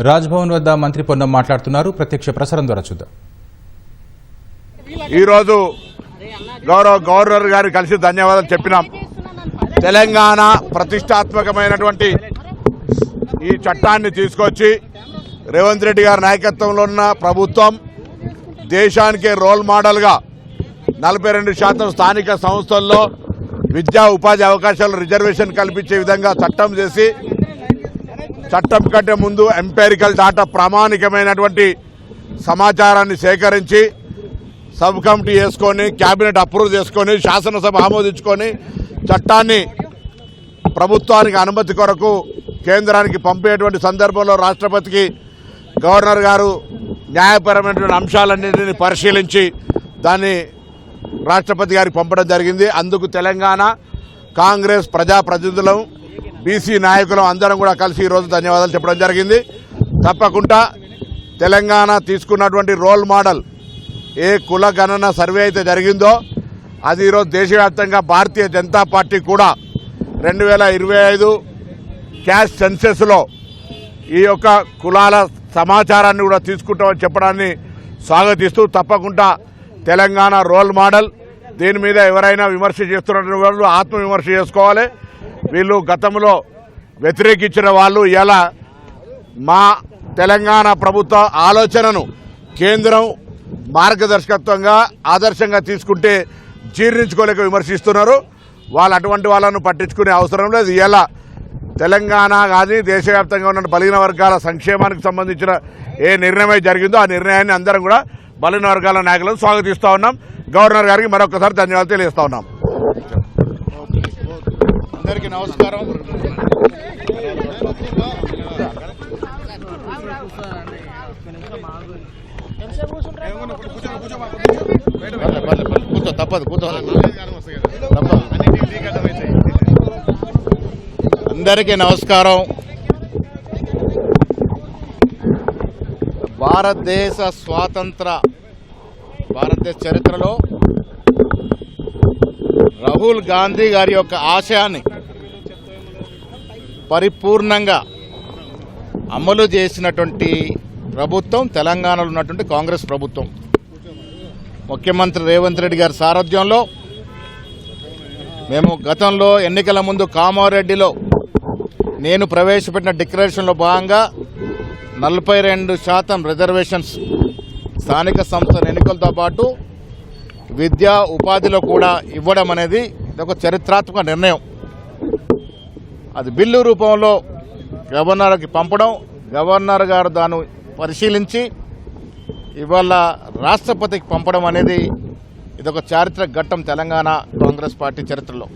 రాజ్భవన్ వద్ద మంత్రి పొన్నం మాట్లాడుతున్నారు. ప్రత్యక్ష ప్రసారం ద్వారా చూద్దాం. ఈ రోజు గవర్నర్ గారు కలిసి ధన్యవాదాలు చెప్పినాం. తెలంగాణ ప్రతిష్టాత్మకమైనటువంటి ఈ చట్టాన్ని తీసుకొచ్చి రేవంత్ రెడ్డి గారి నాయకత్వంలో ఉన్న ప్రభుత్వం దేశానికే రోల్ మోడల్గా 42% స్థానిక సంస్థల్లో విద్యా ఉపాధి అవకాశాలు రిజర్వేషన్ కల్పించే విధంగా చట్టం చేసి, చట్టం కంటే ముందు ఎంపెరికల్ డాటా ప్రామాణికమైనటువంటి సమాచారాన్ని సేకరించి సబ్ కమిటీ వేసుకొని కేబినెట్ అప్రూవ్ చేసుకొని శాసనసభ ఆమోదించుకొని చట్టాన్ని ప్రభుత్వానికి అనుమతి కొరకు కేంద్రానికి పంపేటువంటి సందర్భంలో రాష్ట్రపతికి గవర్నర్ గారు న్యాయపరమైనటువంటి అంశాలన్నింటినీ పరిశీలించి దాన్ని రాష్ట్రపతి గారికి పంపడం జరిగింది. అందుకు తెలంగాణ కాంగ్రెస్ ప్రజాప్రతినిధులం బీసీ నాయకులం అందరం కూడా కలిసి ఈరోజు ధన్యవాదాలు చెప్పడం జరిగింది. తప్పకుండా తెలంగాణ తీసుకున్నటువంటి రోల్ మోడల్ ఏ కుల గణన సర్వే అయితే జరిగిందో అది ఈరోజు దేశవ్యాప్తంగా భారతీయ జనతా పార్టీ కూడా 2025 క్యాస్ట్ సెన్సెస్లో ఈ యొక్క కులాల సమాచారాన్ని కూడా తీసుకుంటామని చెప్పడాన్ని స్వాగతిస్తూ, తప్పకుండా తెలంగాణ రోల్ మోడల్. దీని మీద ఎవరైనా విమర్శ చేస్తున్న వాళ్ళు ఆత్మవిమర్శ చేసుకోవాలి. వీళ్ళు గతంలో వ్యతిరేకించిన వాళ్ళు ఇలా మా తెలంగాణ ప్రభుత్వ ఆలోచనను కేంద్రం మార్గదర్శకత్వంగా ఆదర్శంగా తీసుకుంటే జీర్ణించుకోలేక విమర్శిస్తున్నారు. వాళ్ళు అటువంటి వాళ్ళను పట్టించుకునే అవసరం లేదు. ఇలా తెలంగాణ కానీ దేశవ్యాప్తంగా ఉన్న బలహీన వర్గాల సంక్షేమానికి సంబంధించిన ఏ నిర్ణయమే జరిగిందో ఆ నిర్ణయాన్ని అందరం కూడా బలహీన వర్గాల నాయకులను స్వాగతిస్తూ ఉన్నాం. గవర్నర్ గారికి మరొకసారి ధన్యవాదాలు తెలియజేస్తా ఉన్నాం. అందరికీ నమస్కారం. అందరికీ నమస్కారం. భారతదేశ చరిత్రలో రాహుల్ గాంధీ గారి యొక్క ఆశయాన్ని పరిపూర్ణంగా అమలు చేసినటువంటి ప్రభుత్వం తెలంగాణలో ఉన్నటువంటి కాంగ్రెస్ ప్రభుత్వం. ముఖ్యమంత్రి రేవంత్ రెడ్డి గారి సారథ్యంలో మేము గతంలో ఎన్నికల ముందు కామారెడ్డిలో నేను ప్రవేశపెట్టిన డిక్లరేషన్లో భాగంగా 42% రిజర్వేషన్స్ స్థానిక సంస్థల ఎన్నికలతో పాటు విద్యా ఉపాధిలో కూడా ఇవ్వడం అనేది ఒక చారిత్రాత్మక నిర్ణయం. అది బిల్లు రూపంలో గవర్నర్కి పంపడం, గవర్నర్ గారు దాన్ని పరిశీలించి ఇవాళ రాష్ట్రపతికి పంపడం అనేది ఇదొక చారిత్రక ఘట్టం తెలంగాణ కాంగ్రెస్ పార్టీ చరిత్రలో.